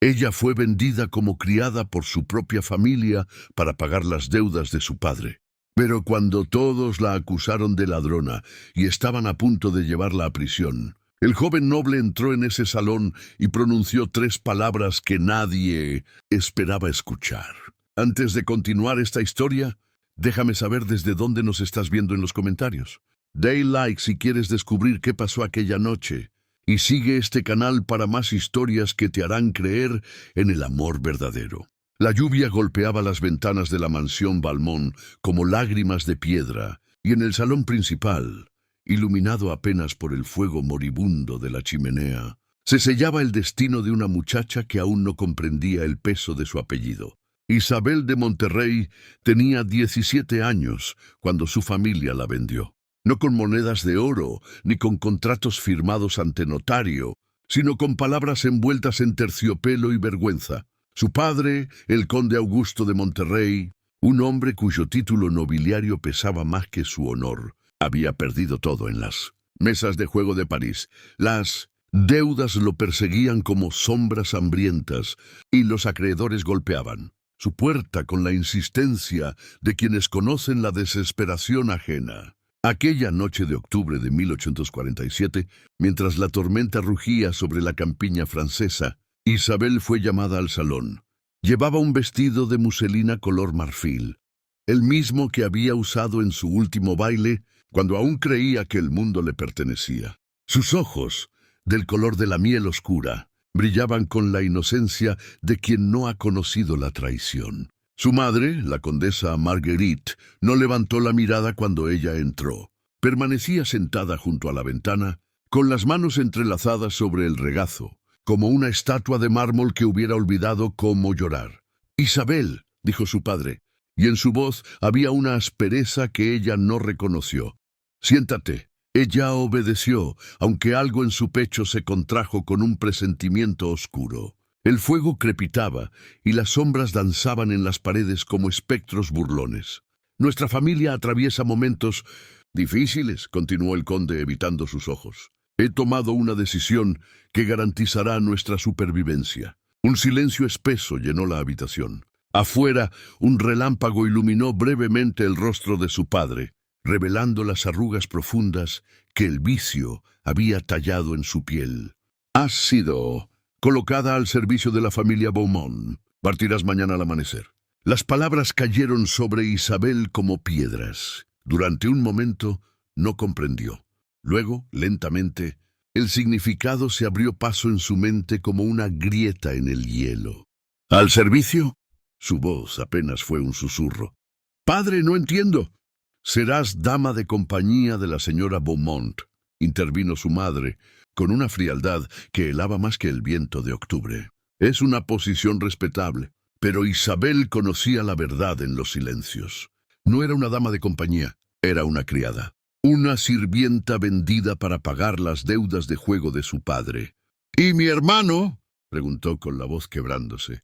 Ella fue vendida como criada por su propia familia para pagar las deudas de su padre. Pero cuando todos la acusaron de ladrona y estaban a punto de llevarla a prisión, el joven noble entró en ese salón y pronunció 3 palabras que nadie esperaba escuchar. Antes de continuar esta historia, déjame saber desde dónde nos estás viendo en los comentarios. Dale like si quieres descubrir qué pasó aquella noche. Y sigue este canal para más historias que te harán creer en el amor verdadero. La lluvia golpeaba las ventanas de la mansión Valmont como lágrimas de piedra, y en el salón principal, iluminado apenas por el fuego moribundo de la chimenea, se sellaba el destino de una muchacha que aún no comprendía el peso de su apellido. Isabel de Monterrey tenía 17 años cuando su familia la vendió. No con monedas de oro, ni con contratos firmados ante notario, sino con palabras envueltas en terciopelo y vergüenza. Su padre, el conde Augusto de Monterrey, un hombre cuyo título nobiliario pesaba más que su honor, había perdido todo en las mesas de juego de París. Las deudas lo perseguían como sombras hambrientas y los acreedores golpeaban su puerta con la insistencia de quienes conocen la desesperación ajena. Aquella noche de octubre de 1847, mientras la tormenta rugía sobre la campiña francesa, Isabel fue llamada al salón. Llevaba un vestido de muselina color marfil, el mismo que había usado en su último baile cuando aún creía que el mundo le pertenecía. Sus ojos, del color de la miel oscura, brillaban con la inocencia de quien no ha conocido la traición. Su madre, la condesa Marguerite, no levantó la mirada cuando ella entró. Permanecía sentada junto a la ventana, con las manos entrelazadas sobre el regazo, como una estatua de mármol que hubiera olvidado cómo llorar. «Isabel», dijo su padre, y en su voz había una aspereza que ella no reconoció. «Siéntate». Ella obedeció, aunque algo en su pecho se contrajo con un presentimiento oscuro. El fuego crepitaba y las sombras danzaban en las paredes como espectros burlones. «Nuestra familia atraviesa momentos difíciles», continuó el conde evitando sus ojos. «He tomado una decisión que garantizará nuestra supervivencia». Un silencio espeso llenó la habitación. Afuera, un relámpago iluminó brevemente el rostro de su padre, revelando las arrugas profundas que el vicio había tallado en su piel. «Has sido colocada al servicio de la familia Beaumont. Partirás mañana al amanecer». Las palabras cayeron sobre Isabel como piedras. Durante un momento no comprendió. Luego, lentamente, el significado se abrió paso en su mente como una grieta en el hielo. «¿Al servicio?». Su voz apenas fue un susurro. «Padre, no entiendo». «Serás dama de compañía de la señora Beaumont», intervino su madre, con una frialdad que helaba más que el viento de octubre. «Es una posición respetable». Pero Isabel conocía la verdad en los silencios. No era una dama de compañía, era una criada. Una sirvienta vendida para pagar las deudas de juego de su padre. «¿Y mi hermano?», preguntó con la voz quebrándose.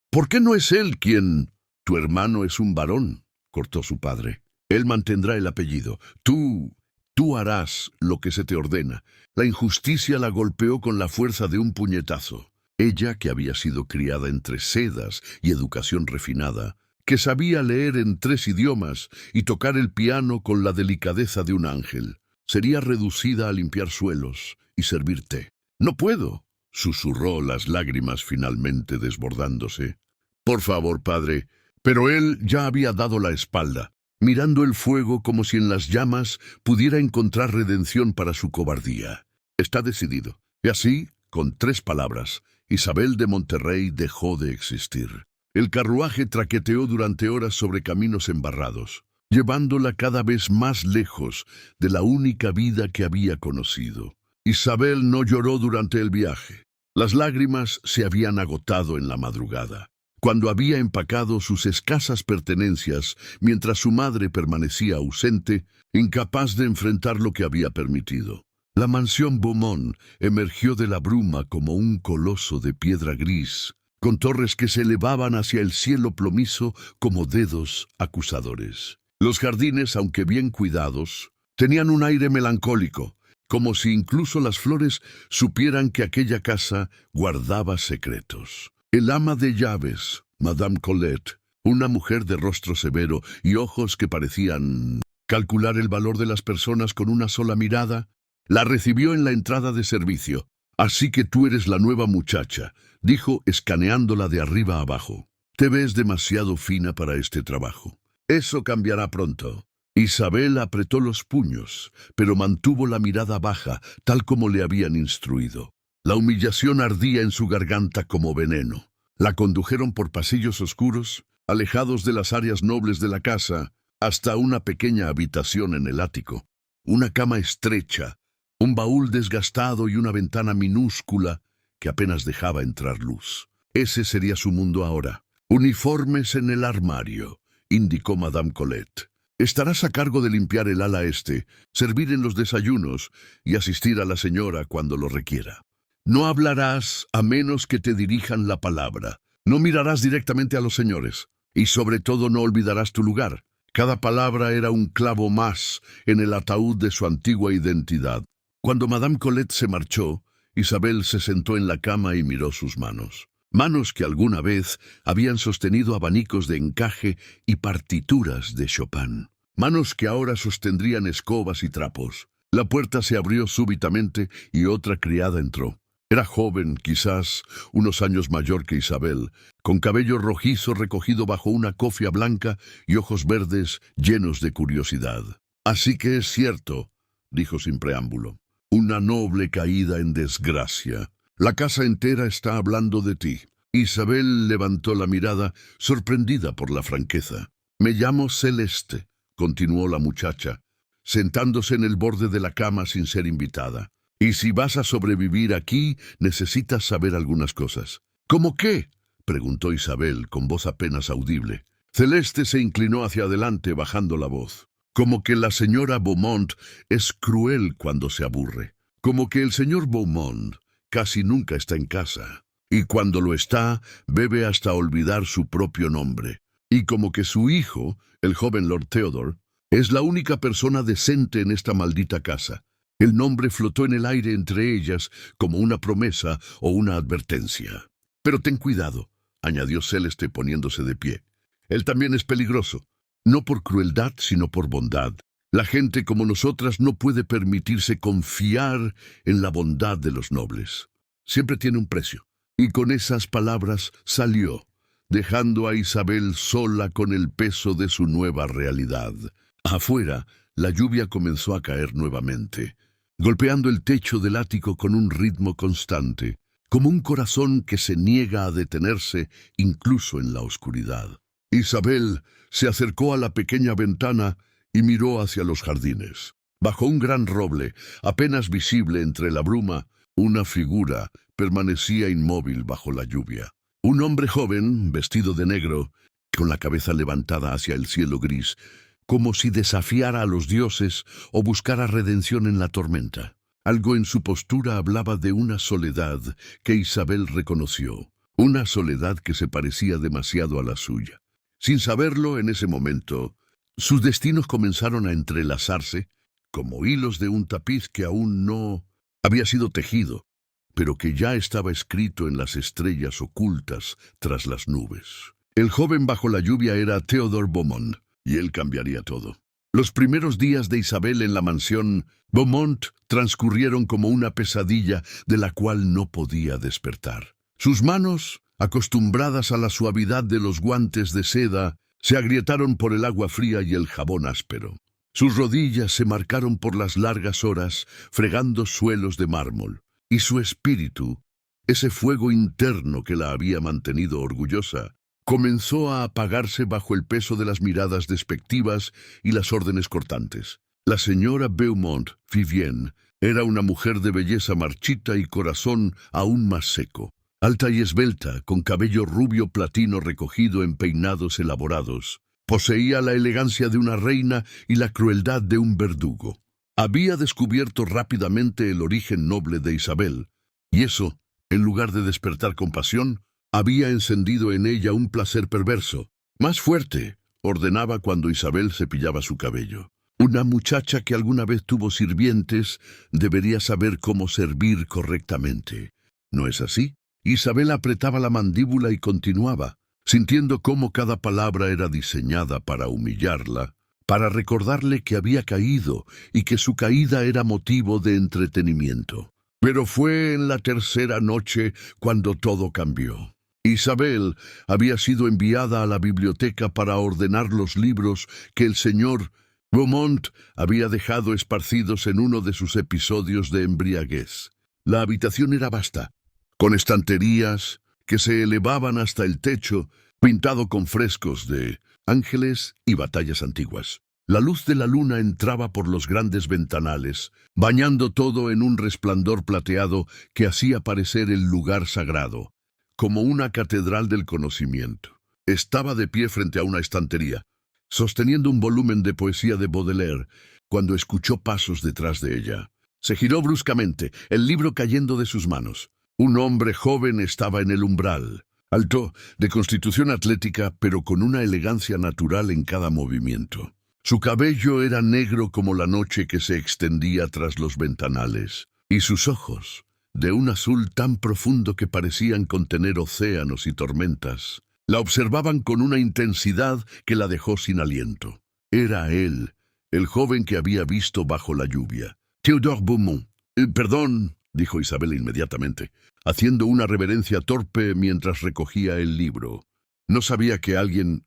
«¿Por qué no es él quien...?» «Tu hermano es un varón», cortó su padre. «Él mantendrá el apellido. Tú harás lo que se te ordena». La injusticia la golpeó con la fuerza de un puñetazo. Ella, que había sido criada entre sedas y educación refinada, que sabía leer en 3 idiomas y tocar el piano con la delicadeza de un ángel, sería reducida a limpiar suelos y servir té. «No puedo», susurró, las lágrimas finalmente desbordándose. «Por favor, padre». Pero él ya había dado la espalda, mirando el fuego como si en las llamas pudiera encontrar redención para su cobardía. «Está decidido». Y así, con 3 palabras, Isabel de Monterrey dejó de existir. El carruaje traqueteó durante horas sobre caminos embarrados, llevándola cada vez más lejos de la única vida que había conocido. Isabel no lloró durante el viaje. Las lágrimas se habían agotado en la madrugada, cuando había empacado sus escasas pertenencias mientras su madre permanecía ausente, incapaz de enfrentar lo que había permitido. La mansión Beaumont emergió de la bruma como un coloso de piedra gris, con torres que se elevaban hacia el cielo plomizo como dedos acusadores. Los jardines, aunque bien cuidados, tenían un aire melancólico, como si incluso las flores supieran que aquella casa guardaba secretos. El ama de llaves, Madame Colette, una mujer de rostro severo y ojos que parecían calcular el valor de las personas con una sola mirada, la recibió en la entrada de servicio. «Así que tú eres la nueva muchacha», dijo escaneándola de arriba abajo. «Te ves demasiado fina para este trabajo. Eso cambiará pronto». Isabel apretó los puños, pero mantuvo la mirada baja, tal como le habían instruido. La humillación ardía en su garganta como veneno. La condujeron por pasillos oscuros, alejados de las áreas nobles de la casa, hasta una pequeña habitación en el ático. Una cama estrecha, un baúl desgastado y una ventana minúscula que apenas dejaba entrar luz. Ese sería su mundo ahora. «Uniformes en el armario», indicó Madame Colette. «Estarás a cargo de limpiar el ala este, servir en los desayunos y asistir a la señora cuando lo requiera. No hablarás a menos que te dirijan la palabra. No mirarás directamente a los señores. Y sobre todo no olvidarás tu lugar». Cada palabra era un clavo más en el ataúd de su antigua identidad. Cuando Madame Colette se marchó, Isabel se sentó en la cama y miró sus manos. Manos que alguna vez habían sostenido abanicos de encaje y partituras de Chopin. Manos que ahora sostendrían escobas y trapos. La puerta se abrió súbitamente y otra criada entró. Era joven, quizás unos años mayor que Isabel, con cabello rojizo recogido bajo una cofia blanca y ojos verdes llenos de curiosidad. «Así que es cierto», dijo sin preámbulo. «Una noble caída en desgracia. La casa entera está hablando de ti». Isabel levantó la mirada, sorprendida por la franqueza. «Me llamo Celeste», continuó la muchacha, sentándose en el borde de la cama sin ser invitada. «Y si vas a sobrevivir aquí, necesitas saber algunas cosas». «¿Cómo qué?», preguntó Isabel con voz apenas audible. Celeste se inclinó hacia adelante bajando la voz. «Como que la señora Beaumont es cruel cuando se aburre. Como que el señor Beaumont casi nunca está en casa. Y cuando lo está, bebe hasta olvidar su propio nombre. Y como que su hijo, el joven Lord Theodore, es la única persona decente en esta maldita casa». El nombre flotó en el aire entre ellas como una promesa o una advertencia. «Pero ten cuidado», añadió Celeste poniéndose de pie. «Él también es peligroso, no por crueldad, sino por bondad. La gente como nosotras no puede permitirse confiar en la bondad de los nobles. Siempre tiene un precio». Y con esas palabras salió, dejando a Isabel sola con el peso de su nueva realidad. Afuera, la lluvia comenzó a caer nuevamente, golpeando el techo del ático con un ritmo constante, como un corazón que se niega a detenerse incluso en la oscuridad. Isabel se acercó a la pequeña ventana y miró hacia los jardines. Bajo un gran roble, apenas visible entre la bruma, una figura permanecía inmóvil bajo la lluvia. Un hombre joven, vestido de negro, con la cabeza levantada hacia el cielo gris, como si desafiara a los dioses o buscara redención en la tormenta. Algo en su postura hablaba de una soledad que Isabel reconoció, una soledad que se parecía demasiado a la suya. Sin saberlo en ese momento, sus destinos comenzaron a entrelazarse como hilos de un tapiz que aún no había sido tejido, pero que ya estaba escrito en las estrellas ocultas tras las nubes. El joven bajo la lluvia era Theodore Beaumont, y él cambiaría todo. Los primeros días de Isabel en la mansión Beaumont transcurrieron como una pesadilla de la cual no podía despertar. Sus manos, acostumbradas a la suavidad de los guantes de seda, se agrietaron por el agua fría y el jabón áspero. Sus rodillas se marcaron por las largas horas fregando suelos de mármol, y su espíritu, ese fuego interno que la había mantenido orgullosa, comenzó a apagarse bajo el peso de las miradas despectivas y las órdenes cortantes. La señora Beaumont, Vivienne, era una mujer de belleza marchita y corazón aún más seco. Alta y esbelta, con cabello rubio platino recogido en peinados elaborados, poseía la elegancia de una reina y la crueldad de un verdugo. Había descubierto rápidamente el origen noble de Isabel, y eso, en lugar de despertar compasión, había encendido en ella un placer perverso. «Más fuerte», ordenaba cuando Isabel cepillaba su cabello. «Una muchacha que alguna vez tuvo sirvientes debería saber cómo servir correctamente. ¿No es así?» Isabel apretaba la mandíbula y continuaba, sintiendo cómo cada palabra era diseñada para humillarla, para recordarle que había caído y que su caída era motivo de entretenimiento. Pero fue en la tercera noche cuando todo cambió. Isabel había sido enviada a la biblioteca para ordenar los libros que el señor Beaumont había dejado esparcidos en uno de sus episodios de embriaguez. La habitación era vasta, con estanterías que se elevaban hasta el techo, pintado con frescos de ángeles y batallas antiguas. La luz de la luna entraba por los grandes ventanales, bañando todo en un resplandor plateado que hacía parecer el lugar sagrado, como una catedral del conocimiento. Estaba de pie frente a una estantería, sosteniendo un volumen de poesía de Baudelaire, cuando escuchó pasos detrás de ella. Se giró bruscamente, el libro cayendo de sus manos. Un hombre joven estaba en el umbral, alto, de constitución atlética, pero con una elegancia natural en cada movimiento. Su cabello era negro como la noche que se extendía tras los ventanales, y sus ojos, de un azul tan profundo que parecían contener océanos y tormentas, la observaban con una intensidad que la dejó sin aliento. Era él, el joven que había visto bajo la lluvia. Théodore Beaumont. Perdón, dijo Isabel inmediatamente, haciendo una reverencia torpe mientras recogía el libro. No sabía que alguien...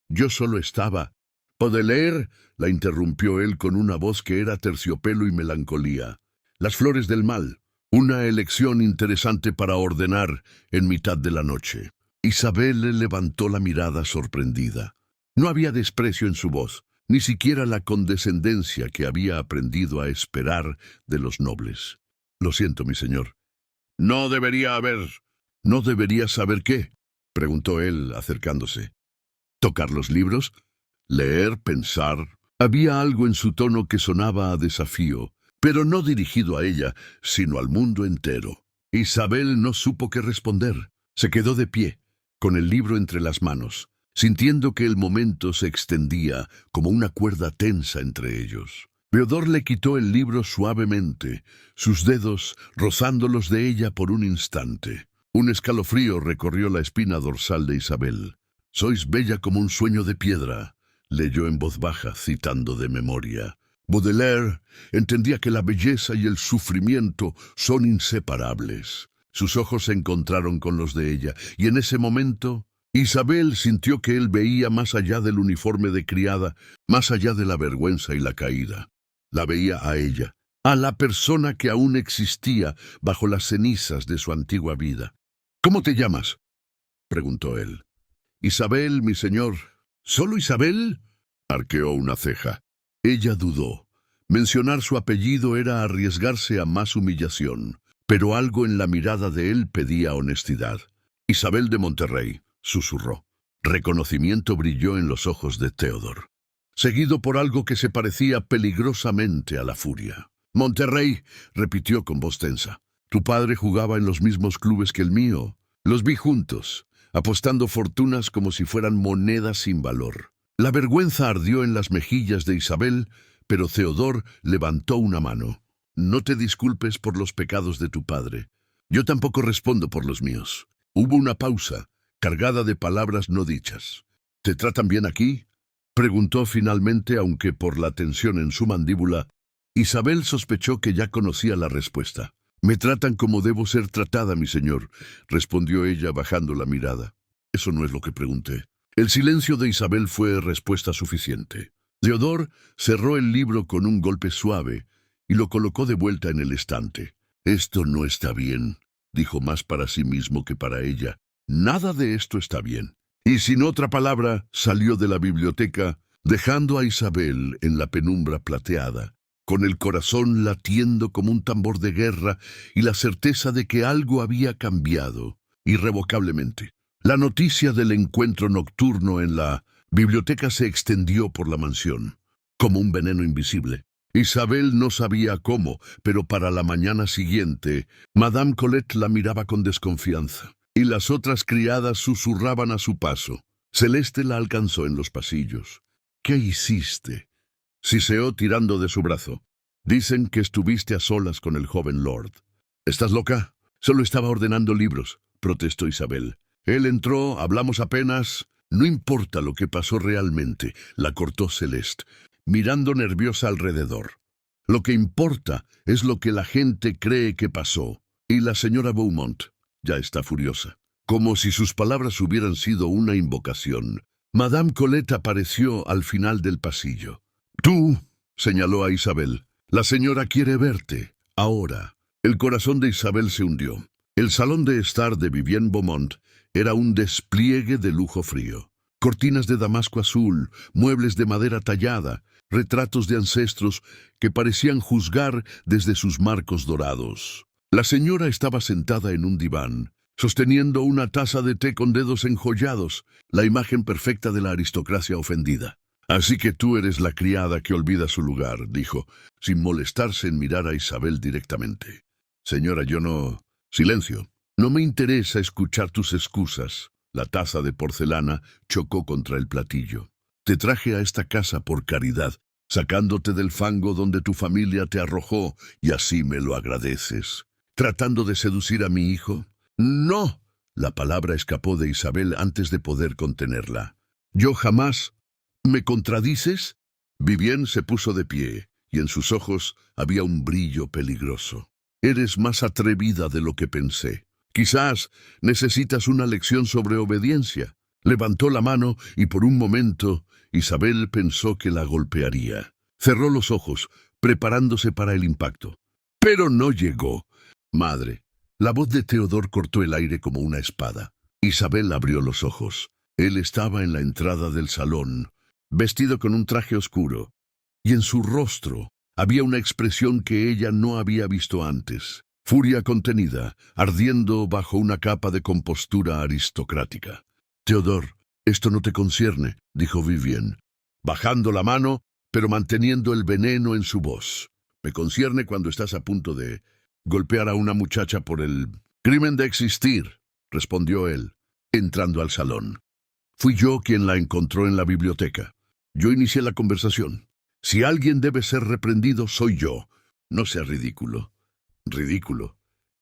Yo solo estaba... Baudelaire, la interrumpió él con una voz que era terciopelo y melancolía. Las flores del mal, una elección interesante para ordenar en mitad de la noche. Isabel le levantó la mirada sorprendida. No había desprecio en su voz, ni siquiera la condescendencia que había aprendido a esperar de los nobles. Lo siento, mi señor. No debería haber... ¿No debería saber qué? Preguntó él, acercándose. ¿Tocar los libros? Leer, pensar. Había algo en su tono que sonaba a desafío, pero no dirigido a ella, sino al mundo entero. Isabel no supo qué responder. Se quedó de pie, con el libro entre las manos, sintiendo que el momento se extendía como una cuerda tensa entre ellos. Théodore le quitó el libro suavemente, sus dedos rozándolos de ella por un instante. Un escalofrío recorrió la espina dorsal de Isabel. «Sois bella como un sueño de piedra», leyó en voz baja, citando de memoria. Baudelaire entendía que la belleza y el sufrimiento son inseparables. Sus ojos se encontraron con los de ella, y en ese momento Isabel sintió que él veía más allá del uniforme de criada, más allá de la vergüenza y la caída. La veía a ella, a la persona que aún existía bajo las cenizas de su antigua vida. «¿Cómo te llamas?», preguntó él. «Isabel, mi señor». «¿Solo Isabel?», arqueó una ceja. Ella dudó. Mencionar su apellido era arriesgarse a más humillación, pero algo en la mirada de él pedía honestidad. «Isabel de Monterrey», susurró. Reconocimiento brilló en los ojos de Théodore, seguido por algo que se parecía peligrosamente a la furia. «Monterrey», repitió con voz tensa. «Tu padre jugaba en los mismos clubes que el mío. Los vi juntos, apostando fortunas como si fueran monedas sin valor». La vergüenza ardió en las mejillas de Isabel, pero Théodore levantó una mano. «No te disculpes por los pecados de tu padre. Yo tampoco respondo por los míos». Hubo una pausa, cargada de palabras no dichas. «¿Te tratan bien aquí?», preguntó finalmente, aunque por la tensión en su mandíbula, Isabel sospechó que ya conocía la respuesta. «Me tratan como debo ser tratada, mi señor», respondió ella bajando la mirada. «Eso no es lo que pregunté». El silencio de Isabel fue respuesta suficiente. Théodore cerró el libro con un golpe suave y lo colocó de vuelta en el estante. «Esto no está bien», dijo más para sí mismo que para ella. «Nada de esto está bien». Y sin otra palabra salió de la biblioteca, dejando a Isabel en la penumbra plateada, con el corazón latiendo como un tambor de guerra y la certeza de que algo había cambiado irrevocablemente. La noticia del encuentro nocturno en la biblioteca se extendió por la mansión, como un veneno invisible. Isabel no sabía cómo, pero para la mañana siguiente, Madame Colette la miraba con desconfianza, y las otras criadas susurraban a su paso. Celeste la alcanzó en los pasillos. «¿Qué hiciste?», siseó tirando de su brazo. «Dicen que estuviste a solas con el joven lord». «¿Estás loca?». «Solo estaba ordenando libros». protestó Isabel. Él entró, hablamos apenas. No importa lo que pasó realmente, la cortó Celeste, mirando nerviosa alrededor. Lo que importa es lo que la gente cree que pasó. Y la señora Beaumont ya está furiosa. Como si sus palabras hubieran sido una invocación. Madame Colette apareció al final del pasillo. «Tú», señaló a Isabel, «la señora quiere verte, ahora». El corazón de Isabel se hundió. El salón de estar de Vivienne Beaumont era un despliegue de lujo frío. Cortinas de damasco azul, muebles de madera tallada, retratos de ancestros que parecían juzgar desde sus marcos dorados. La señora estaba sentada en un diván, sosteniendo una taza de té con dedos enjollados, la imagen perfecta de la aristocracia ofendida. «Así que tú eres la criada que olvida su lugar», dijo, sin molestarse en mirar a Isabel directamente. «Señora, yo no...» «Silencio. No me interesa escuchar tus excusas». La taza de porcelana chocó contra el platillo. «Te traje a esta casa por caridad, sacándote del fango donde tu familia te arrojó, y así me lo agradeces. ¿Tratando de seducir a mi hijo?» «No». La palabra escapó de Isabel antes de poder contenerla. «Yo jamás...» «¿Me contradices?» Vivienne se puso de pie, y en sus ojos había un brillo peligroso. «Eres más atrevida de lo que pensé. Quizás necesitas una lección sobre obediencia». Levantó la mano y por un momento Isabel pensó que la golpearía. Cerró los ojos, preparándose para el impacto. Pero no llegó. «Madre». La voz de Theodore cortó el aire como una espada. Isabel abrió los ojos. Él estaba en la entrada del salón, vestido con un traje oscuro, y en su rostro había una expresión que ella no había visto antes. Furia contenida, ardiendo bajo una capa de compostura aristocrática. «Theodore, esto no te concierne», dijo Vivienne, bajando la mano, pero manteniendo el veneno en su voz. «Me concierne cuando estás a punto de golpear a una muchacha por el crimen de existir», respondió él, entrando al salón. «Fui yo quien la encontró en la biblioteca. Yo inicié la conversación. Si alguien debe ser reprendido, soy yo. No sea ridículo». «Ridículo».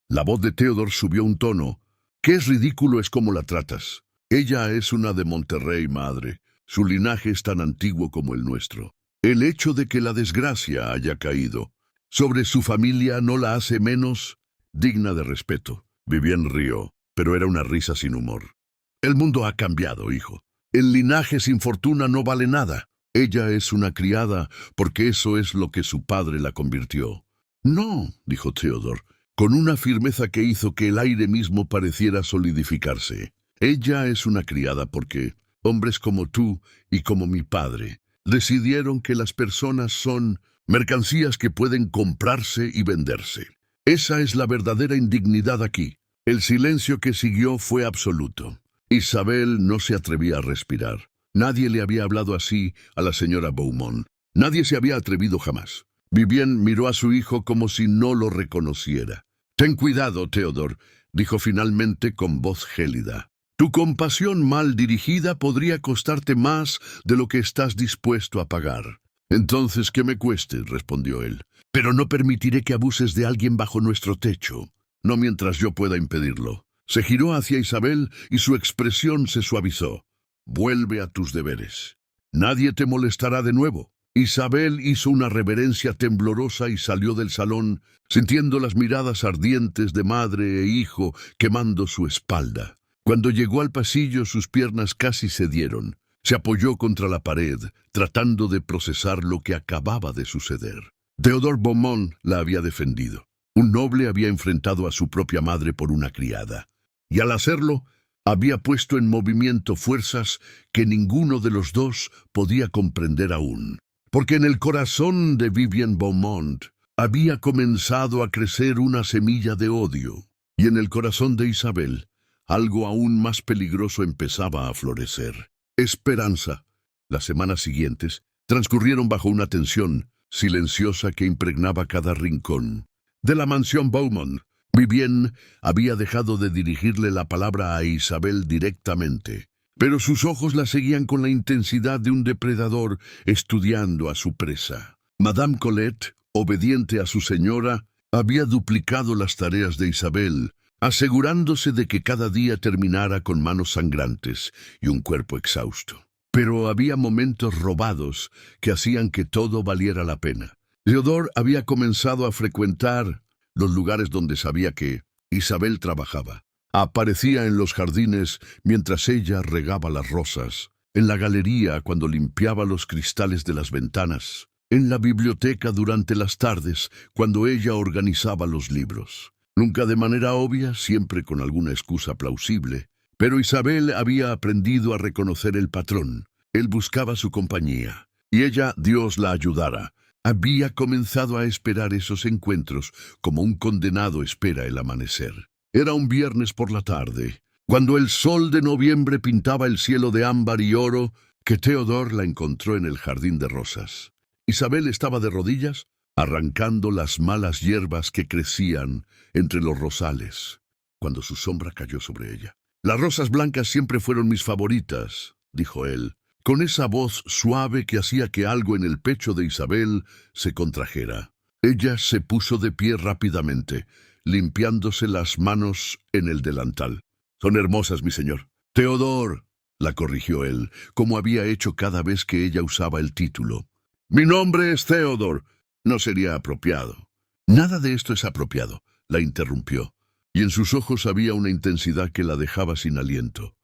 La voz de Theodore subió un tono. «¿Qué es ridículo es cómo la tratas? Ella es una de Monterrey, madre. Su linaje es tan antiguo como el nuestro. El hecho de que la desgracia haya caído sobre su familia no la hace menos digna de respeto». Vivienne rió, pero era una risa sin humor. «El mundo ha cambiado, hijo. El linaje sin fortuna no vale nada. Ella es una criada porque eso es lo que su padre la convirtió». «No», dijo Theodore, con una firmeza que hizo que el aire mismo pareciera solidificarse. «Ella es una criada porque hombres como tú y como mi padre decidieron que las personas son mercancías que pueden comprarse y venderse. Esa es la verdadera indignidad aquí». El silencio que siguió fue absoluto. Isabel no se atrevía a respirar. Nadie le había hablado así a la señora Beaumont. Nadie se había atrevido jamás. Vivienne miró a su hijo como si no lo reconociera. «Ten cuidado, Theodore», dijo finalmente con voz gélida. «Tu compasión mal dirigida podría costarte más de lo que estás dispuesto a pagar». «Entonces que me cueste», respondió él. «Pero no permitiré que abuses de alguien bajo nuestro techo. No mientras yo pueda impedirlo». Se giró hacia Isabel y su expresión se suavizó. «Vuelve a tus deberes. Nadie te molestará de nuevo». Isabel hizo una reverencia temblorosa y salió del salón, sintiendo las miradas ardientes de madre e hijo quemando su espalda. Cuando llegó al pasillo, sus piernas casi cedieron. Se apoyó contra la pared, tratando de procesar lo que acababa de suceder. Theodore Beaumont la había defendido. Un noble había enfrentado a su propia madre por una criada. Y al hacerlo, había puesto en movimiento fuerzas que ninguno de los dos podía comprender aún. Porque en el corazón de Vivienne Beaumont había comenzado a crecer una semilla de odio, y en el corazón de Isabel algo aún más peligroso empezaba a florecer: esperanza. Las semanas siguientes transcurrieron bajo una tensión silenciosa que impregnaba cada rincón de la mansión Beaumont. Vivienne había dejado de dirigirle la palabra a Isabel directamente, pero sus ojos la seguían con la intensidad de un depredador estudiando a su presa. Madame Colette, obediente a su señora, había duplicado las tareas de Isabel, asegurándose de que cada día terminara con manos sangrantes y un cuerpo exhausto. Pero había momentos robados que hacían que todo valiera la pena. Theodore había comenzado a frecuentar los lugares donde sabía que Isabel trabajaba. Aparecía en los jardines mientras ella regaba las rosas, en la galería cuando limpiaba los cristales de las ventanas, en la biblioteca durante las tardes cuando ella organizaba los libros. Nunca de manera obvia, siempre con alguna excusa plausible. Pero Isabel había aprendido a reconocer el patrón. Él buscaba su compañía, y ella, Dios la ayudara, había comenzado a esperar esos encuentros como un condenado espera el amanecer. Era un viernes por la tarde, cuando el sol de noviembre pintaba el cielo de ámbar y oro, que Theodore la encontró en el jardín de rosas. Isabel estaba de rodillas, arrancando las malas hierbas que crecían entre los rosales, cuando su sombra cayó sobre ella. «Las rosas blancas siempre fueron mis favoritas», dijo él, con esa voz suave que hacía que algo en el pecho de Isabel se contrajera. Ella se puso de pie rápidamente, limpiándose las manos en el delantal. «Son hermosas, mi señor». «Theodore», la corrigió él, como había hecho cada vez que ella usaba el título. «Mi nombre es Theodore». «No sería apropiado». «Nada de esto es apropiado», la interrumpió, y en sus ojos había una intensidad que la dejaba sin aliento.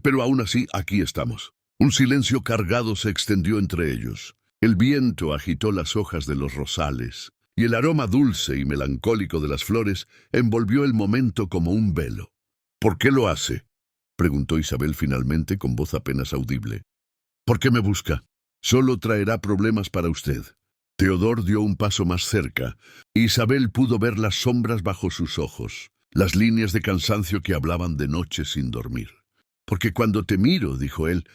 «Pero aún así, aquí estamos». Un silencio cargado se extendió entre ellos. El viento agitó las hojas de los rosales, y el aroma dulce y melancólico de las flores envolvió el momento como un velo. «¿Por qué lo hace?», preguntó Isabel finalmente con voz apenas audible. «¿Por qué me busca? Solo traerá problemas para usted». Theodore dio un paso más cerca, e Isabel pudo ver las sombras bajo sus ojos, las líneas de cansancio que hablaban de noches sin dormir. «Porque cuando te miro», dijo él,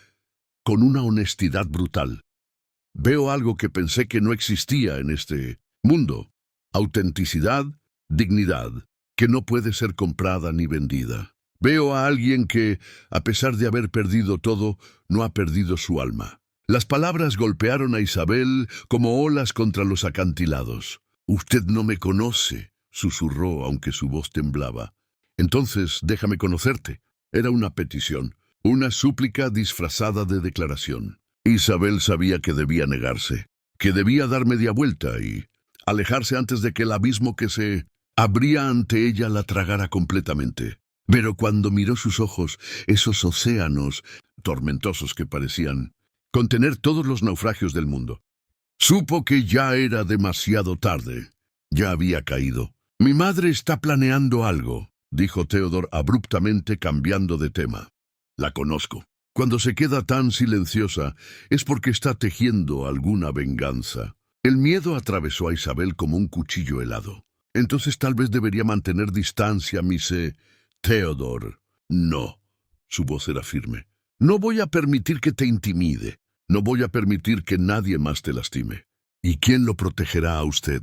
con una honestidad brutal, «veo algo que pensé que no existía en este mundo. Autenticidad, dignidad, que no puede ser comprada ni vendida. Veo a alguien que, a pesar de haber perdido todo, no ha perdido su alma». Las palabras golpearon a Isabel como olas contra los acantilados. «Usted no me conoce», susurró, aunque su voz temblaba. «Entonces, déjame conocerte». Era una petición. Una súplica disfrazada de declaración. Isabel sabía que debía negarse, que debía dar media vuelta y alejarse antes de que el abismo que se abría ante ella la tragara completamente. Pero cuando miró sus ojos, esos océanos tormentosos que parecían contener todos los naufragios del mundo, supo que ya era demasiado tarde. Ya había caído. «Mi madre está planeando algo», dijo Theodore abruptamente, cambiando de tema. «La conozco. Cuando se queda tan silenciosa es porque está tejiendo alguna venganza». El miedo atravesó a Isabel como un cuchillo helado. «Entonces tal vez debería mantener distancia, Theodore». «No». Su voz era firme. «No voy a permitir que te intimide. No voy a permitir que nadie más te lastime». «¿Y quién lo protegerá a usted?»,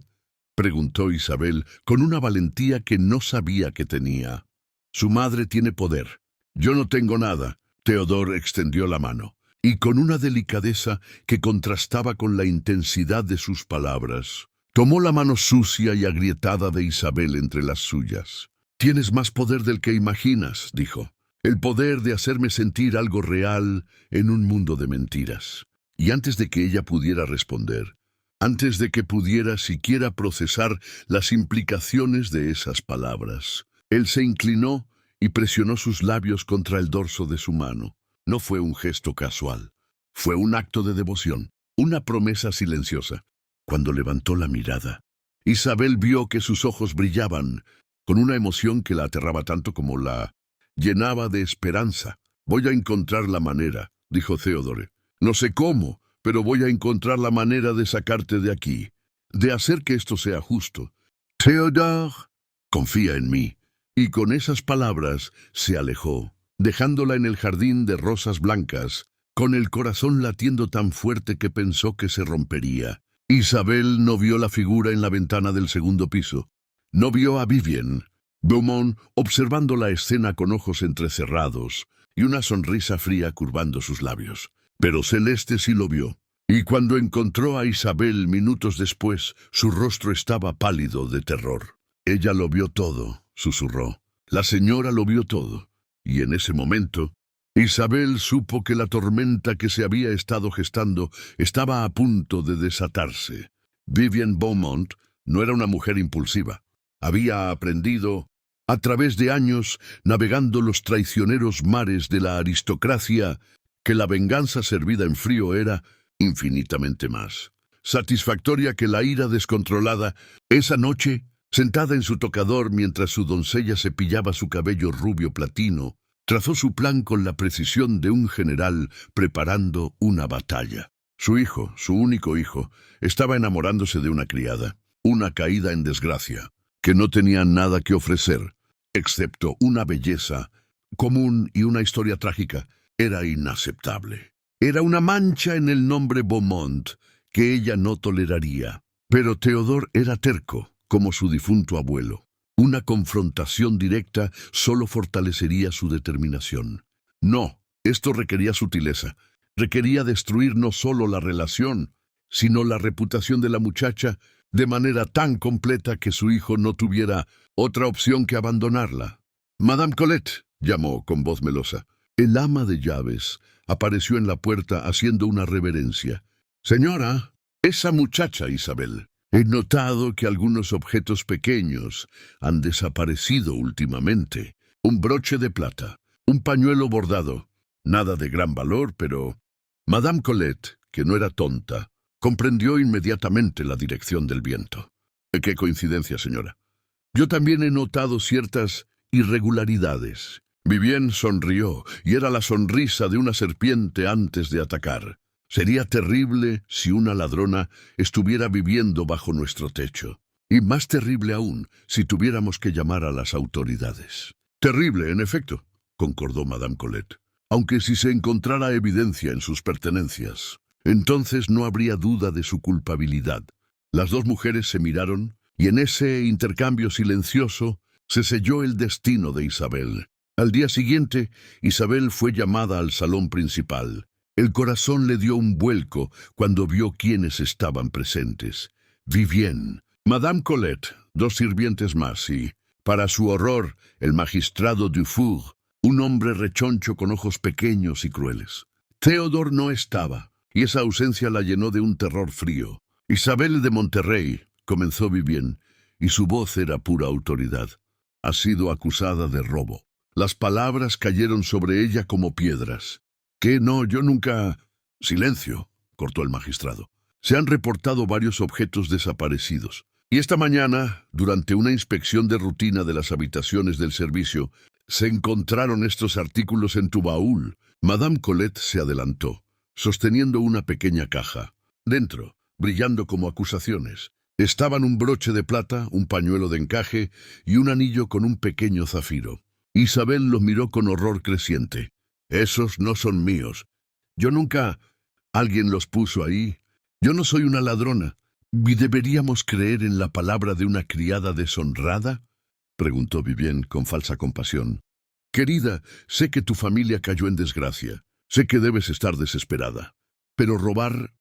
preguntó Isabel con una valentía que no sabía que tenía. «Su madre tiene poder. Yo no tengo nada». Theodore extendió la mano, y con una delicadeza que contrastaba con la intensidad de sus palabras, tomó la mano sucia y agrietada de Isabel entre las suyas. «Tienes más poder del que imaginas», dijo. «El poder de hacerme sentir algo real en un mundo de mentiras». Y antes de que ella pudiera responder, antes de que pudiera siquiera procesar las implicaciones de esas palabras, él se inclinó y presionó sus labios contra el dorso de su mano. No fue un gesto casual. Fue un acto de devoción, una promesa silenciosa. Cuando levantó la mirada, Isabel vio que sus ojos brillaban, con una emoción que la aterraba tanto como la llenaba de esperanza. «Voy a encontrar la manera», dijo Theodore. «No sé cómo, pero voy a encontrar la manera de sacarte de aquí, de hacer que esto sea justo. Theodore, confía en mí». Y con esas palabras se alejó, dejándola en el jardín de rosas blancas, con el corazón latiendo tan fuerte que pensó que se rompería. Isabel no vio la figura en la ventana del segundo piso. No vio a Vivienne. Beaumont observando la escena con ojos entrecerrados y una sonrisa fría curvando sus labios. Pero Celeste sí lo vio. Y cuando encontró a Isabel minutos después, su rostro estaba pálido de terror. «Ella lo vio todo», susurró. La señora lo vio todo, y en ese momento, Isabel supo que la tormenta que se había estado gestando estaba a punto de desatarse. Vivian Beaumont no era una mujer impulsiva. Había aprendido, a través de años, navegando los traicioneros mares de la aristocracia, que la venganza servida en frío era infinitamente más satisfactoria que la ira descontrolada. Esa noche, sentada en su tocador mientras su doncella cepillaba su cabello rubio platino, trazó su plan con la precisión de un general preparando una batalla. Su hijo, su único hijo, estaba enamorándose de una criada, una caída en desgracia, que no tenía nada que ofrecer, excepto una belleza común y una historia trágica. Era inaceptable. Era una mancha en el nombre Beaumont que ella no toleraría. Pero Theodore era terco, como su difunto abuelo. Una confrontación directa solo fortalecería su determinación. No, esto requería sutileza. Requería destruir no solo la relación, sino la reputación de la muchacha de manera tan completa que su hijo no tuviera otra opción que abandonarla. «Madame Colette», llamó con voz melosa. El ama de llaves apareció en la puerta haciendo una reverencia. «Señora, esa muchacha Isabel. He notado que algunos objetos pequeños han desaparecido últimamente. Un broche de plata, un pañuelo bordado. Nada de gran valor, pero...» Madame Colette, que no era tonta, comprendió inmediatamente la dirección del viento. «Qué coincidencia, señora. Yo también he notado ciertas irregularidades». Vivian sonrió, y era la sonrisa de una serpiente antes de atacar. Sería terrible si una ladrona estuviera viviendo bajo nuestro techo. Y más terrible aún si tuviéramos que llamar a las autoridades. Terrible, en efecto, concordó Madame Colette. Aunque si se encontrara evidencia en sus pertenencias, entonces no habría duda de su culpabilidad. Las dos mujeres se miraron, y en ese intercambio silencioso se selló el destino de Isabel. Al día siguiente, Isabel fue llamada al salón principal. El corazón le dio un vuelco cuando vio quiénes estaban presentes. Vivian, Madame Colette, dos sirvientes más y, para su horror, el magistrado Dufour, un hombre rechoncho con ojos pequeños y crueles. Theodore no estaba, y esa ausencia la llenó de un terror frío. «Isabel de Monterrey», comenzó Vivian, y su voz era pura autoridad. «Ha sido acusada de robo». Las palabras cayeron sobre ella como piedras. «¿Qué? No, yo nunca...» «Silencio», cortó el magistrado. «Se han reportado varios objetos desaparecidos. Y esta mañana, durante una inspección de rutina de las habitaciones del servicio, se encontraron estos artículos en tu baúl». Madame Colette se adelantó, sosteniendo una pequeña caja. Dentro, brillando como acusaciones, estaban un broche de plata, un pañuelo de encaje y un anillo con un pequeño zafiro. Isabel lo miró con horror creciente. «Esos no son míos. Yo nunca... Alguien los puso ahí. Yo no soy una ladrona». «¿Y deberíamos creer en la palabra de una criada deshonrada?», preguntó Vivian con falsa compasión. «Querida, sé que tu familia cayó en desgracia. Sé que debes estar desesperada. Pero robar...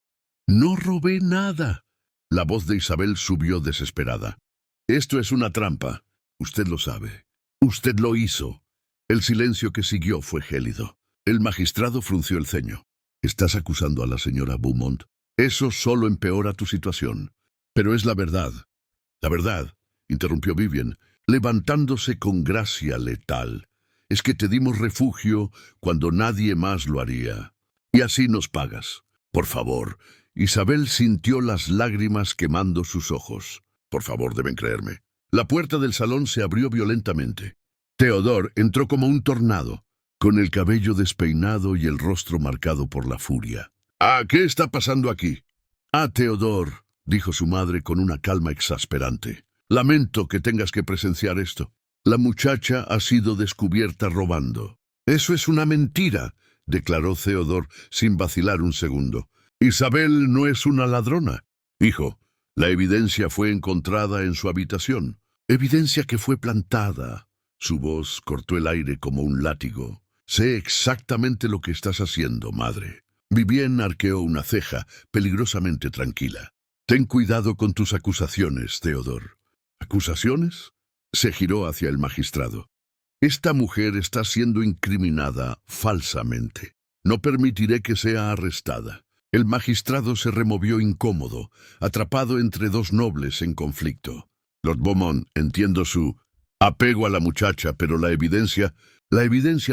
No robé nada». La voz de Isabel subió desesperada. «Esto es una trampa. Usted lo sabe. Usted lo hizo». El silencio que siguió fue gélido. El magistrado frunció el ceño. «¿Estás acusando a la señora Beaumont? Eso solo empeora tu situación». «Pero es la verdad». «La verdad», interrumpió Vivian, levantándose con gracia letal, «es que te dimos refugio cuando nadie más lo haría. Y así nos pagas. Por favor». Isabel sintió las lágrimas quemando sus ojos. «Por favor, deben creerme». La puerta del salón se abrió violentamente. Theodore entró como un tornado, con el cabello despeinado y el rostro marcado por la furia. «Ah, ¿qué está pasando aquí?» «Ah, Theodore», dijo su madre con una calma exasperante. «Lamento que tengas que presenciar esto. La muchacha ha sido descubierta robando». «Eso es una mentira», declaró Theodore sin vacilar un segundo. «Isabel no es una ladrona. Hijo, la evidencia fue encontrada en su habitación. Evidencia que fue plantada». Su voz cortó el aire como un látigo. «Sé exactamente lo que estás haciendo, madre». Vivian arqueó una ceja, peligrosamente tranquila. «Ten cuidado con tus acusaciones, Theodore». «¿Acusaciones?». Se giró hacia el magistrado. Esta mujer está siendo incriminada falsamente. No permitiré que sea arrestada. El magistrado se removió incómodo, atrapado entre dos nobles en conflicto. Lord Beaumont, entiendo su apego a la muchacha, pero la evidencia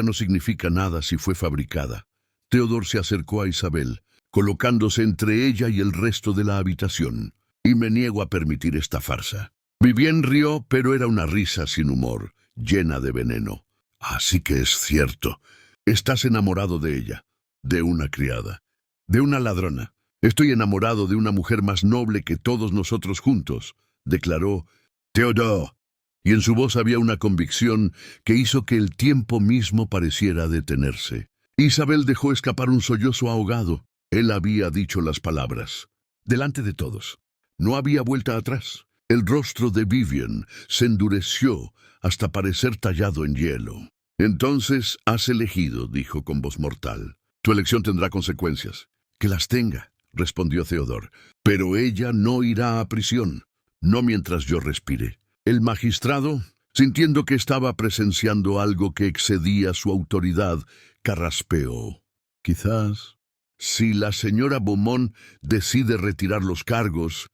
no significa nada si fue fabricada. Theodore se acercó a Isabel, colocándose entre ella y el resto de la habitación, y me niego a permitir esta farsa. Vivien rió, pero era una risa sin humor, llena de veneno. Así que es cierto. Estás enamorado de ella, de una criada, de una ladrona. Estoy enamorado de una mujer más noble que todos nosotros juntos, declaró Theodore, y en su voz había una convicción que hizo que el tiempo mismo pareciera detenerse. Isabel dejó escapar un sollozo ahogado. Él había dicho las palabras. Delante de todos. No había vuelta atrás. El rostro de Vivien se endureció hasta parecer tallado en hielo. Entonces has elegido, dijo con voz mortal. Tu elección tendrá consecuencias. Que las tenga, respondió Theodore. Pero ella no irá a prisión. No mientras yo respire. El magistrado, sintiendo que estaba presenciando algo que excedía su autoridad, carraspeó. Quizás, si la señora Beaumont decide retirar los cargos,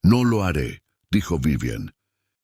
no lo haré, dijo Vivien.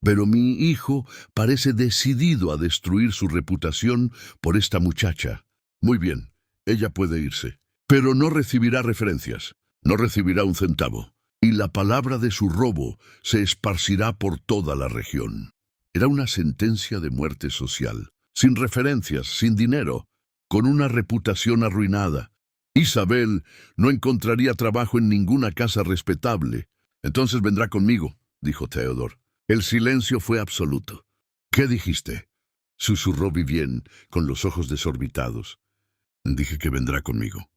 Pero mi hijo parece decidido a destruir su reputación por esta muchacha. Muy bien, ella puede irse, pero no recibirá referencias, no recibirá un centavo, y la palabra de su robo se esparcirá por toda la región. Era una sentencia de muerte social, sin referencias, sin dinero, con una reputación arruinada. Isabel no encontraría trabajo en ninguna casa respetable. Entonces vendrá conmigo, dijo Theodore. El silencio fue absoluto. ¿Qué dijiste?, susurró Vivien, con los ojos desorbitados. Dije que vendrá conmigo.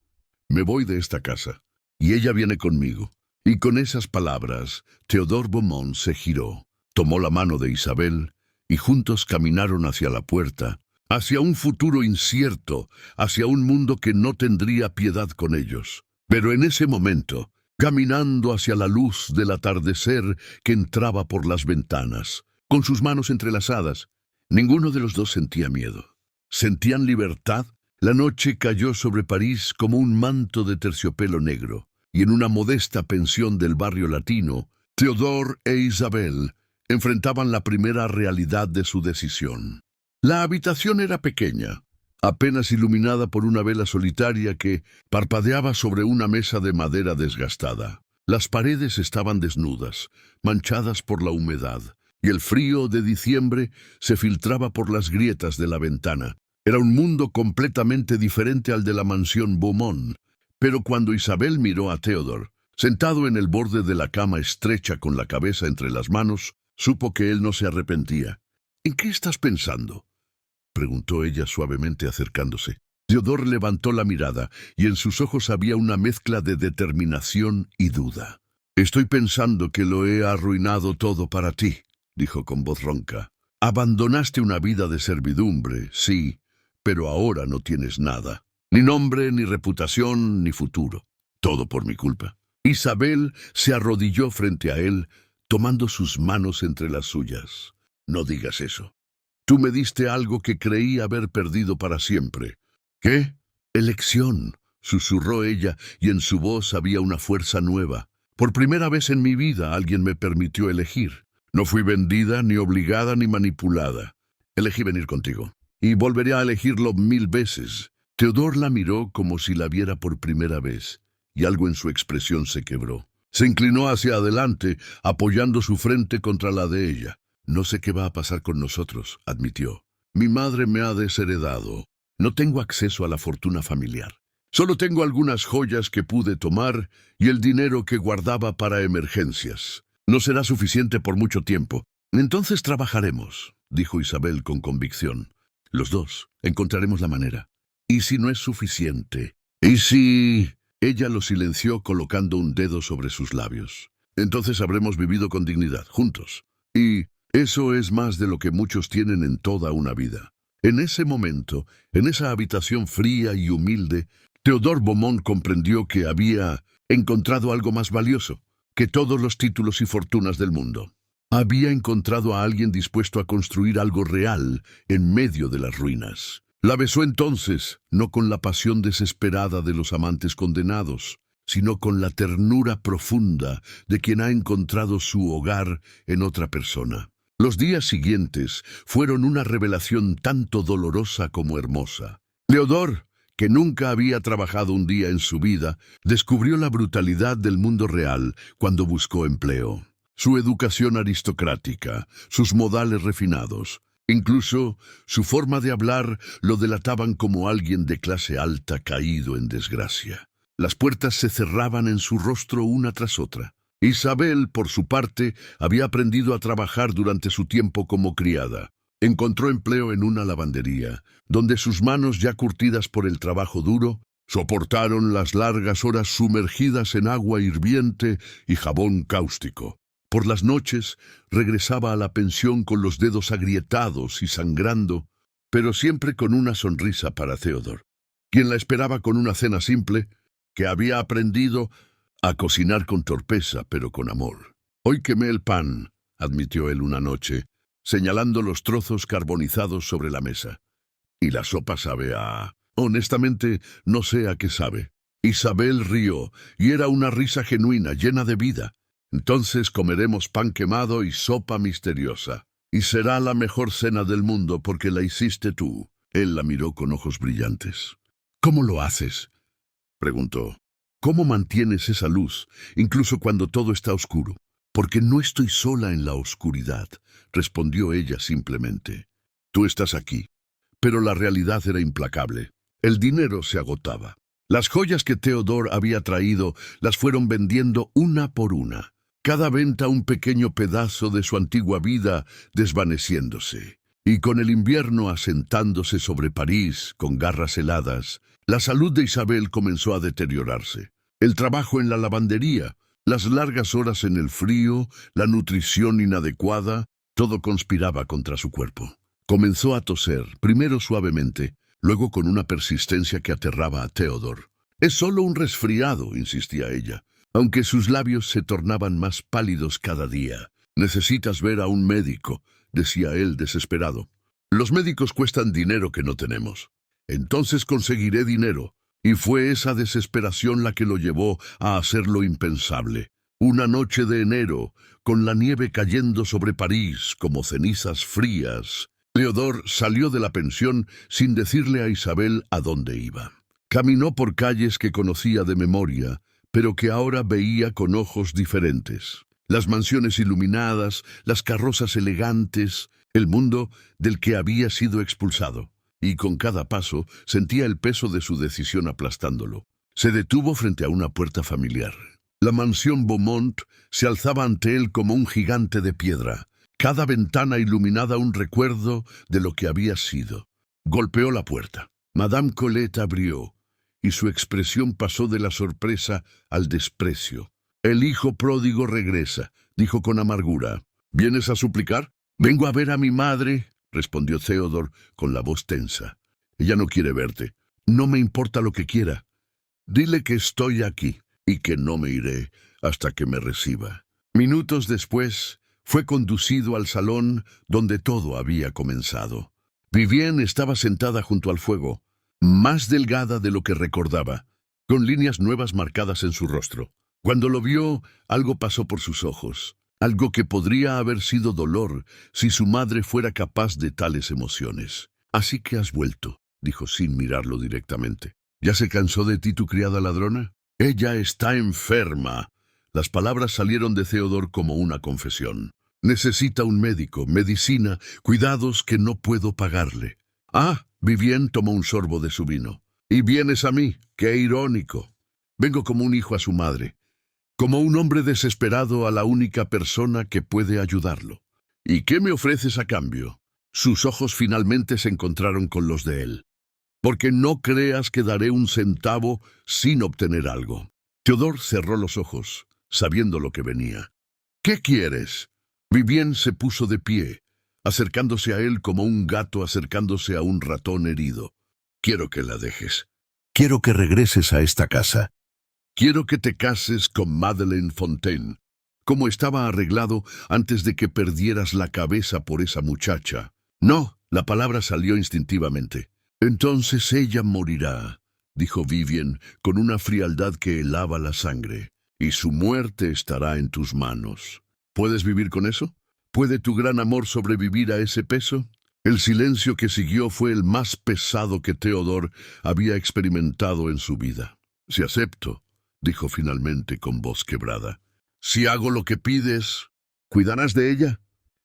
Me voy de esta casa, y ella viene conmigo. Y con esas palabras, Theodore Beaumont se giró, tomó la mano de Isabel, y juntos caminaron hacia la puerta, hacia un futuro incierto, hacia un mundo que no tendría piedad con ellos. Pero en ese momento, caminando hacia la luz del atardecer que entraba por las ventanas, con sus manos entrelazadas, ninguno de los dos sentía miedo. ¿Sentían libertad? La noche cayó sobre París como un manto de terciopelo negro, y en una modesta pensión del barrio latino, Theodore e Isabel enfrentaban la primera realidad de su decisión. La habitación era pequeña, apenas iluminada por una vela solitaria que parpadeaba sobre una mesa de madera desgastada. Las paredes estaban desnudas, manchadas por la humedad, y el frío de diciembre se filtraba por las grietas de la ventana. Era un mundo completamente diferente al de la mansión Beaumont, pero cuando Isabel miró a Theodore, sentado en el borde de la cama estrecha con la cabeza entre las manos, supo que él no se arrepentía. ¿En qué estás pensando?, preguntó ella suavemente acercándose. Theodore levantó la mirada, y en sus ojos había una mezcla de determinación y duda. Estoy pensando que lo he arruinado todo para ti, dijo con voz ronca. Abandonaste una vida de servidumbre, sí, pero ahora no tienes nada. Ni nombre, ni reputación, ni futuro. Todo por mi culpa. Isabel se arrodilló frente a él, tomando sus manos entre las suyas. No digas eso. Tú me diste algo que creí haber perdido para siempre. ¿Qué? Elección, susurró ella, y en su voz había una fuerza nueva. Por primera vez en mi vida alguien me permitió elegir. No fui vendida, ni obligada, ni manipulada. Elegí venir contigo, y volveré a elegirlo 1000 veces. Theodore la miró como si la viera por primera vez, y algo en su expresión se quebró. Se inclinó hacia adelante, apoyando su frente contra la de ella. No sé qué va a pasar con nosotros, admitió. Mi madre me ha desheredado. No tengo acceso a la fortuna familiar. Solo tengo algunas joyas que pude tomar y el dinero que guardaba para emergencias. No será suficiente por mucho tiempo. Entonces trabajaremos, dijo Isabel con convicción. Los dos encontraremos la manera. ¿Y si no es suficiente? ¿Y si...? Ella lo silenció colocando un dedo sobre sus labios. Entonces habremos vivido con dignidad, juntos. Y eso es más de lo que muchos tienen en toda una vida. En ese momento, en esa habitación fría y humilde, Theodore Beaumont comprendió que había encontrado algo más valioso que todos los títulos y fortunas del mundo. Había encontrado a alguien dispuesto a construir algo real en medio de las ruinas. La besó entonces, no con la pasión desesperada de los amantes condenados, sino con la ternura profunda de quien ha encontrado su hogar en otra persona. Los días siguientes fueron una revelación tanto dolorosa como hermosa. Leodor, que nunca había trabajado un día en su vida, descubrió la brutalidad del mundo real cuando buscó empleo. Su educación aristocrática, sus modales refinados, incluso su forma de hablar lo delataban como alguien de clase alta caído en desgracia. Las puertas se cerraban en su rostro una tras otra. Isabel, por su parte, había aprendido a trabajar durante su tiempo como criada. Encontró empleo en una lavandería, donde sus manos ya curtidas por el trabajo duro, soportaron las largas horas sumergidas en agua hirviente y jabón cáustico. Por las noches regresaba a la pensión con los dedos agrietados y sangrando, pero siempre con una sonrisa para Theodore, quien la esperaba con una cena simple, que había aprendido a cocinar con torpeza, pero con amor. «Hoy quemé el pan», admitió él una noche, señalando los trozos carbonizados sobre la mesa. «Y la sopa sabe a... Honestamente, no sé a qué sabe». Isabel rió, y era una risa genuina, llena de vida. «Entonces comeremos pan quemado y sopa misteriosa. Y será la mejor cena del mundo porque la hiciste tú». Él la miró con ojos brillantes. «¿Cómo lo haces?», preguntó. «¿Cómo mantienes esa luz, incluso cuando todo está oscuro?» «Porque no estoy sola en la oscuridad», respondió ella simplemente. «Tú estás aquí». Pero la realidad era implacable. El dinero se agotaba. Las joyas que Theodore había traído las fueron vendiendo una por una. Cada venta un pequeño pedazo de su antigua vida desvaneciéndose. Y con el invierno asentándose sobre París con garras heladas, la salud de Isabel comenzó a deteriorarse. El trabajo en la lavandería, las largas horas en el frío, la nutrición inadecuada, todo conspiraba contra su cuerpo. Comenzó a toser, primero suavemente, luego con una persistencia que aterraba a Theodore. «Es solo un resfriado», insistía ella, aunque sus labios se tornaban más pálidos cada día. «Necesitas ver a un médico», decía él desesperado. «Los médicos cuestan dinero que no tenemos». «Entonces conseguiré dinero». Y fue esa desesperación la que lo llevó a hacer lo impensable. Una noche de enero, con la nieve cayendo sobre París como cenizas frías, Leodor salió de la pensión sin decirle a Isabel a dónde iba. Caminó por calles que conocía de memoria, pero que ahora veía con ojos diferentes. Las mansiones iluminadas, las carrozas elegantes, el mundo del que había sido expulsado. Y con cada paso sentía el peso de su decisión aplastándolo. Se detuvo frente a una puerta familiar. La mansión Beaumont se alzaba ante él como un gigante de piedra, cada ventana iluminada un recuerdo de lo que había sido. Golpeó la puerta. Madame Colette abrió, y su expresión pasó de la sorpresa al desprecio. «El hijo pródigo regresa», dijo con amargura. «¿Vienes a suplicar?» «Vengo a ver a mi madre», respondió Theodore con la voz tensa. «Ella no quiere verte». «No me importa lo que quiera. Dile que estoy aquí y que no me iré hasta que me reciba». Minutos después, fue conducido al salón donde todo había comenzado. Vivienne estaba sentada junto al fuego, más delgada de lo que recordaba, con líneas nuevas marcadas en su rostro. Cuando lo vio, algo pasó por sus ojos. Algo que podría haber sido dolor si su madre fuera capaz de tales emociones. «Así que has vuelto», dijo sin mirarlo directamente. «¿Ya se cansó de ti tu criada ladrona?» «Ella está enferma». Las palabras salieron de Theodore como una confesión. «Necesita un médico, medicina, cuidados que no puedo pagarle». «Ah», Vivienne tomó un sorbo de su vino. «¿Y vienes a mí? ¡Qué irónico!» «Vengo como un hijo a su madre. Como un hombre desesperado a la única persona que puede ayudarlo». «¿Y qué me ofreces a cambio?» Sus ojos finalmente se encontraron con los de él. «Porque no creas que daré un centavo sin obtener algo». Theodore cerró los ojos, sabiendo lo que venía. «¿Qué quieres?» Vivienne se puso de pie, acercándose a él como un gato acercándose a un ratón herido. «Quiero que la dejes. Quiero que regreses a esta casa. Quiero que te cases con Madeleine Fontaine». como estaba arreglado antes de que perdieras la cabeza por esa muchacha. No, la palabra salió instintivamente. Entonces ella morirá, dijo Vivien con una frialdad que helaba la sangre, y su muerte estará en tus manos. ¿Puedes vivir con eso? ¿Puede tu gran amor sobrevivir a ese peso? El silencio que siguió fue el más pesado que Theodore había experimentado en su vida. «Si acepto», dijo finalmente con voz quebrada. «Si hago lo que pides, ¿cuidarás de ella?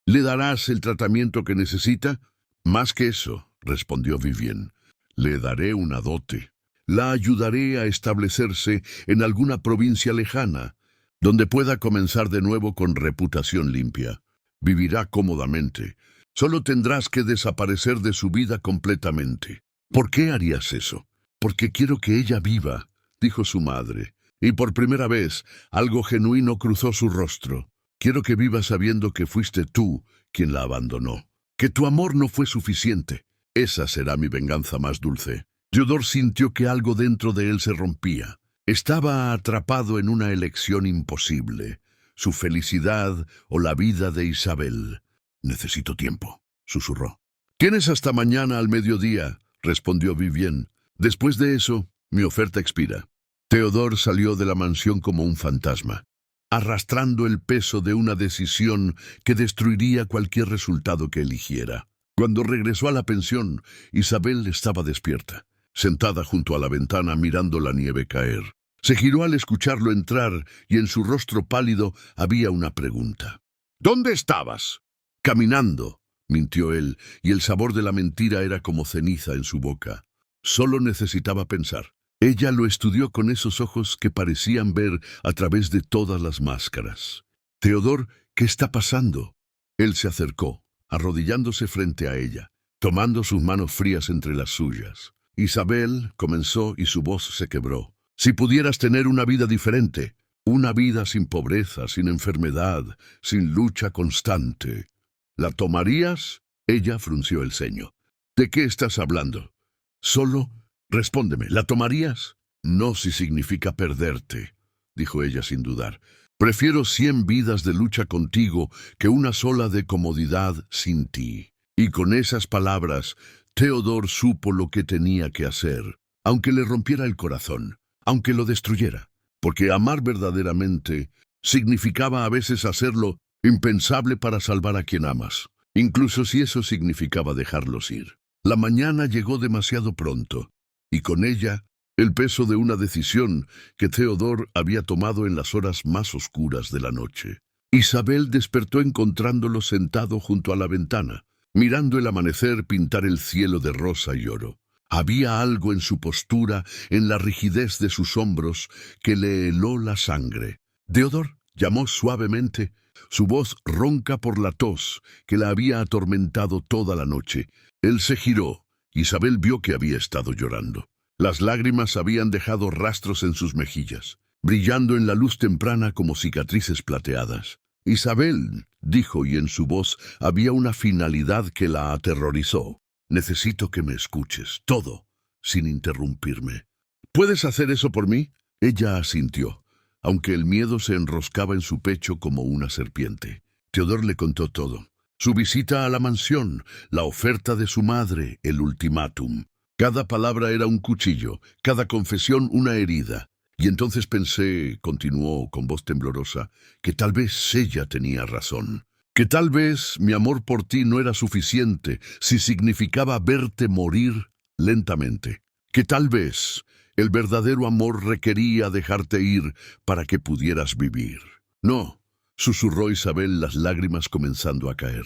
¿Le darás el tratamiento que necesita?» «Más que eso», respondió Vivien, «le daré una dote. La ayudaré a establecerse en alguna provincia lejana, donde pueda comenzar de nuevo con reputación limpia. Vivirá cómodamente. Solo tendrás que desaparecer de su vida completamente». «¿Por qué harías eso?» «Porque quiero que ella viva», dijo su madre, y por primera vez algo genuino cruzó su rostro. «Quiero que viva sabiendo que fuiste tú quien la abandonó, que tu amor no fue suficiente. Esa será mi venganza más dulce». Theodore sintió que algo dentro de él se rompía. Estaba atrapado en una elección imposible, su felicidad o la vida de Isabel. «Necesito tiempo», susurró. «Tienes hasta mañana al mediodía», respondió Vivien. «Después de eso, mi oferta expira». Theodore salió de la mansión como un fantasma, arrastrando el peso de una decisión que destruiría cualquier resultado que eligiera. Cuando regresó a la pensión, Isabel estaba despierta, sentada junto a la ventana mirando la nieve caer. Se giró al escucharlo entrar y en su rostro pálido había una pregunta. «¿Dónde estabas?» «Caminando», mintió él, y el sabor de la mentira era como ceniza en su boca. Solo necesitaba pensar. Ella lo estudió con esos ojos que parecían ver a través de todas las máscaras. «Theodore, ¿qué está pasando?» Él se acercó, arrodillándose frente a ella, tomando sus manos frías entre las suyas. «Isabel», comenzó y su voz se quebró. «Si pudieras tener una vida diferente, una vida sin pobreza, sin enfermedad, sin lucha constante, ¿la tomarías?» Ella frunció el ceño. «¿De qué estás hablando?» «Solo, respóndeme, ¿la tomarías?» «No si significa perderte», dijo ella sin dudar. «Prefiero 100 vidas de lucha contigo que una sola de comodidad sin ti». Y con esas palabras, Theodore supo lo que tenía que hacer, aunque le rompiera el corazón, aunque lo destruyera, porque amar verdaderamente significaba a veces hacerlo impensable para salvar a quien amas, incluso si eso significaba dejarlos ir. La mañana llegó demasiado pronto, y con ella el peso de una decisión que Theodore había tomado en las horas más oscuras de la noche. Isabel despertó encontrándolo sentado junto a la ventana, mirando el amanecer pintar el cielo de rosa y oro. Había algo en su postura, en la rigidez de sus hombros, que le heló la sangre. «Theodore», llamó suavemente, su voz ronca por la tos que la había atormentado toda la noche. Él se giró. Isabel vio que había estado llorando. Las lágrimas habían dejado rastros en sus mejillas, brillando en la luz temprana como cicatrices plateadas. «Isabel», dijo, y en su voz había una finalidad que la aterrorizó. «Necesito que me escuches, todo, sin interrumpirme». «¿Puedes hacer eso por mí?» Ella asintió, aunque el miedo se enroscaba en su pecho como una serpiente. Theodore le contó todo. Su visita a la mansión, la oferta de su madre, el ultimátum. Cada palabra era un cuchillo, cada confesión una herida. «Y entonces pensé», continuó con voz temblorosa, «que tal vez ella tenía razón. Que tal vez mi amor por ti no era suficiente si significaba verte morir lentamente. Que tal vez el verdadero amor requería dejarte ir para que pudieras vivir». «No», susurró Isabel, las lágrimas comenzando a caer.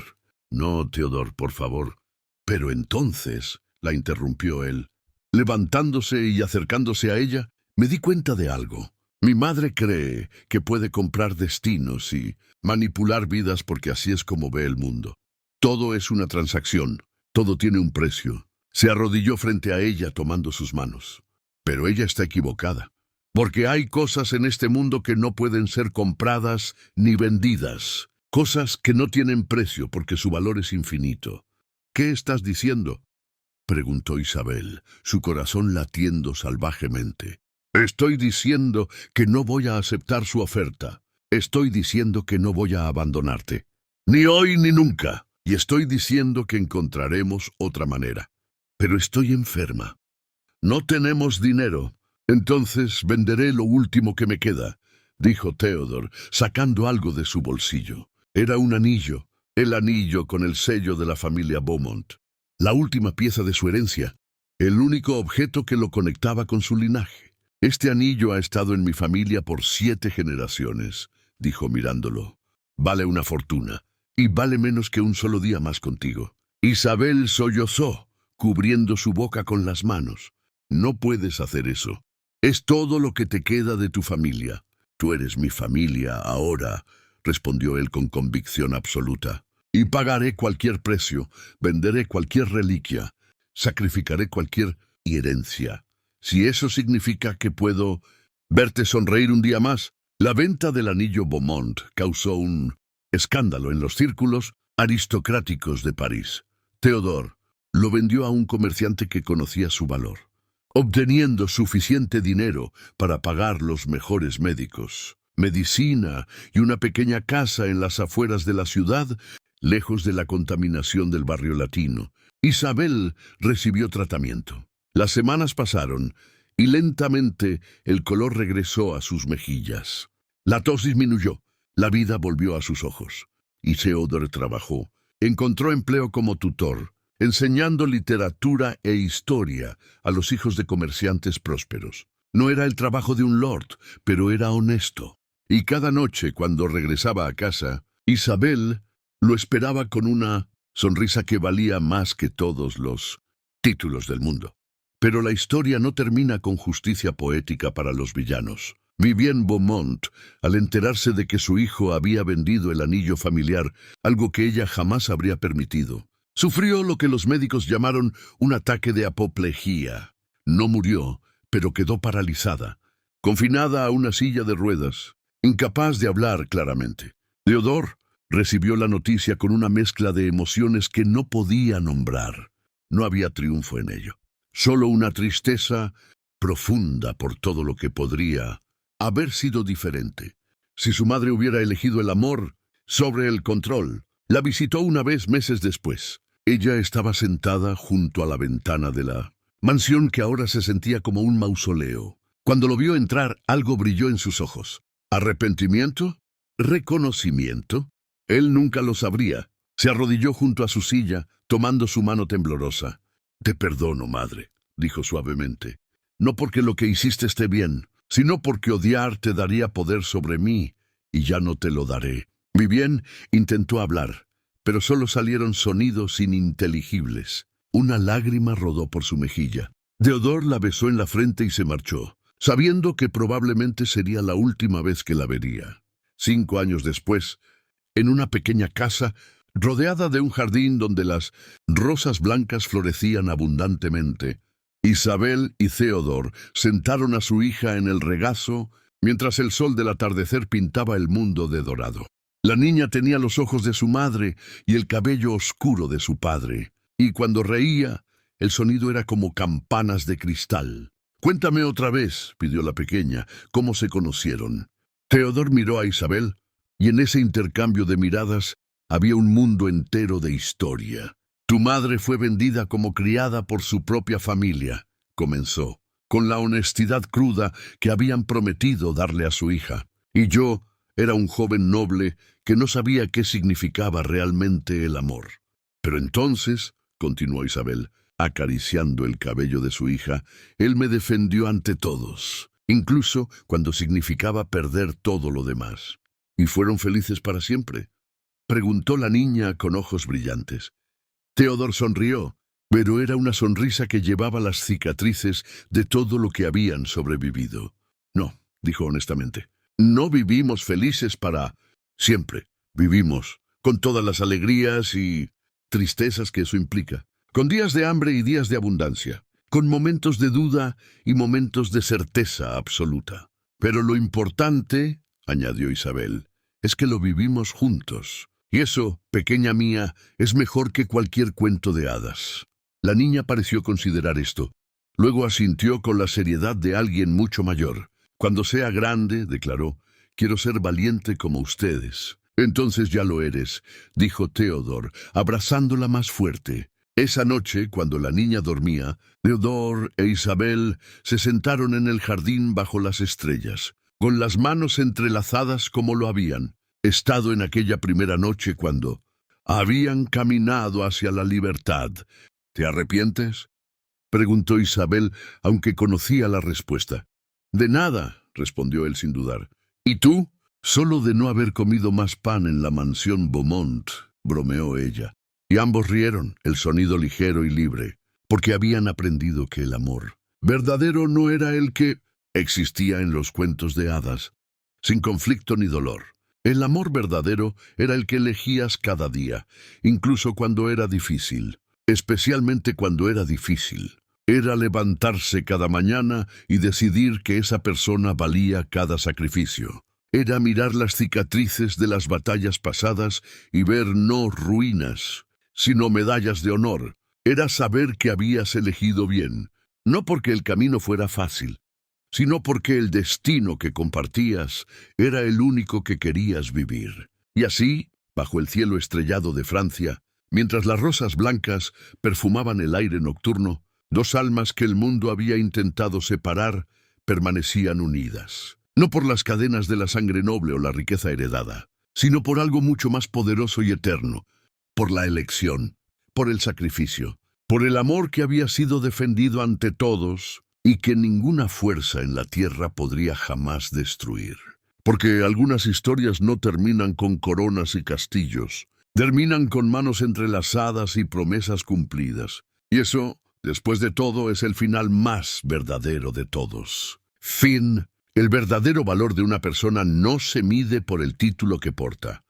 «No, Theodore, por favor». «Pero entonces», la interrumpió él, levantándose y acercándose a ella, «me di cuenta de algo. Mi madre cree que puede comprar destinos y manipular vidas porque así es como ve el mundo. Todo es una transacción, todo tiene un precio». Se arrodilló frente a ella tomando sus manos. «Pero ella está equivocada, porque hay cosas en este mundo que no pueden ser compradas ni vendidas, cosas que no tienen precio porque su valor es infinito». «¿Qué estás diciendo?», preguntó Isabel, su corazón latiendo salvajemente. «Estoy diciendo que no voy a aceptar su oferta. Estoy diciendo que no voy a abandonarte. Ni hoy ni nunca. Y estoy diciendo que encontraremos otra manera. Pero estoy enferma. No tenemos dinero. Entonces venderé lo último que me queda, dijo Theodore, sacando algo de su bolsillo. Era un anillo, el anillo con el sello de la familia Beaumont. La última pieza de su herencia, el único objeto que lo conectaba con su linaje. Este anillo ha estado en mi familia por 7 generaciones, dijo mirándolo. Vale una fortuna, y vale menos que un solo día más contigo. Isabel sollozó, cubriendo su boca con las manos. No puedes hacer eso. Es todo lo que te queda de tu familia. Tú eres mi familia ahora, respondió él con convicción absoluta. Y pagaré cualquier precio, venderé cualquier reliquia, sacrificaré cualquier herencia. Si eso significa que puedo verte sonreír un día más. La venta del anillo Beaumont causó un escándalo en los círculos aristocráticos de París. Theodore lo vendió a un comerciante que conocía su valor, obteniendo suficiente dinero para pagar los mejores médicos, medicina y una pequeña casa en las afueras de la ciudad, lejos de la contaminación del barrio latino. Isabel recibió tratamiento. Las semanas pasaron y lentamente el color regresó a sus mejillas. La tos disminuyó, la vida volvió a sus ojos. Y Theodore trabajó. Encontró empleo como tutor, enseñando literatura e historia a los hijos de comerciantes prósperos. No era el trabajo de un lord, pero era honesto. Y cada noche, cuando regresaba a casa, Isabel lo esperaba con una sonrisa que valía más que todos los títulos del mundo. Pero la historia no termina con justicia poética para los villanos. Vivienne Beaumont, al enterarse de que su hijo había vendido el anillo familiar, algo que ella jamás habría permitido, sufrió lo que los médicos llamaron un ataque de apoplejía. No murió, pero quedó paralizada, confinada a una silla de ruedas, incapaz de hablar claramente. Theodore recibió la noticia con una mezcla de emociones que no podía nombrar. No había triunfo en ello, solo una tristeza profunda por todo lo que podría haber sido diferente. Si su madre hubiera elegido el amor sobre el control. La visitó una vez meses después. Ella estaba sentada junto a la ventana de la mansión que ahora se sentía como un mausoleo. Cuando lo vio entrar, algo brilló en sus ojos. ¿Arrepentimiento? ¿Reconocimiento? Él nunca lo sabría. Se arrodilló junto a su silla, tomando su mano temblorosa. «Te perdono, madre», dijo suavemente. «No porque lo que hiciste esté bien, sino porque odiar te daría poder sobre mí, y ya no te lo daré». Vivienne intentó hablar, pero solo salieron sonidos ininteligibles. Una lágrima rodó por su mejilla. Theodore la besó en la frente y se marchó, sabiendo que probablemente sería la última vez que la vería. 5 años después, en una pequeña casa, rodeada de un jardín donde las rosas blancas florecían abundantemente, Isabel y Theodore sentaron a su hija en el regazo mientras el sol del atardecer pintaba el mundo de dorado. La niña tenía los ojos de su madre y el cabello oscuro de su padre, y cuando reía, el sonido era como campanas de cristal. «Cuéntame otra vez», pidió la pequeña, «cómo se conocieron». Theodore miró a Isabel, y en ese intercambio de miradas había un mundo entero de historia. «Tu madre fue vendida como criada por su propia familia», comenzó, con la honestidad cruda que habían prometido darle a su hija. «Y yo era un joven noble que no sabía qué significaba realmente el amor. Pero entonces», continuó Isabel, acariciando el cabello de su hija, «él me defendió ante todos, incluso cuando significaba perder todo lo demás». «¿Y fueron felices para siempre?», preguntó la niña con ojos brillantes. Theodore sonrió, pero era una sonrisa que llevaba las cicatrices de todo lo que habían sobrevivido. «No», dijo honestamente, «no vivimos felices para siempre. Vivimos con todas las alegrías y tristezas que eso implica, con días de hambre y días de abundancia, con momentos de duda y momentos de certeza absoluta. Pero lo importante», añadió Isabel, «es que lo vivimos juntos. Y eso, pequeña mía, es mejor que cualquier cuento de hadas». La niña pareció considerar esto. Luego asintió con la seriedad de alguien mucho mayor. «Cuando sea grande», declaró, Quiero ser valiente como ustedes. Entonces ya lo eres, dijo Theodore, abrazándola más fuerte. Esa noche, cuando la niña dormía, Theodore e Isabel se sentaron en el jardín bajo las estrellas, con las manos entrelazadas como lo habían estado en aquella primera noche cuando habían caminado hacia la libertad. ¿Te arrepientes?, preguntó Isabel, aunque conocía la respuesta. De nada, respondió él sin dudar. ¿Y tú? Solo de no haber comido más pan en la mansión Beaumont, bromeó ella. Y ambos rieron, el sonido ligero y libre, porque habían aprendido que el amor verdadero no era el que existía en los cuentos de hadas, sin conflicto ni dolor. El amor verdadero era el que elegías cada día, incluso cuando era difícil, especialmente cuando era difícil. Era levantarse cada mañana y decidir que esa persona valía cada sacrificio. Era mirar las cicatrices de las batallas pasadas y ver no ruinas, sino medallas de honor. Era saber que habías elegido bien, no porque el camino fuera fácil, sino porque el destino que compartías era el único que querías vivir. Y así, bajo el cielo estrellado de Francia, mientras las rosas blancas perfumaban el aire nocturno, dos almas que el mundo había intentado separar permanecían unidas. No por las cadenas de la sangre noble o la riqueza heredada, sino por algo mucho más poderoso y eterno, por la elección, por el sacrificio, por el amor que había sido defendido ante todos y que ninguna fuerza en la tierra podría jamás destruir. Porque algunas historias no terminan con coronas y castillos, terminan con manos entrelazadas y promesas cumplidas. Y eso, después de todo, es el final más verdadero de todos. Fin. El verdadero valor de una persona no se mide por el título que porta,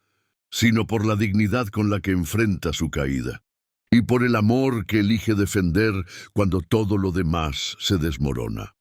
sino por la dignidad con la que enfrenta su caída, y por el amor que elige defender cuando todo lo demás se desmorona.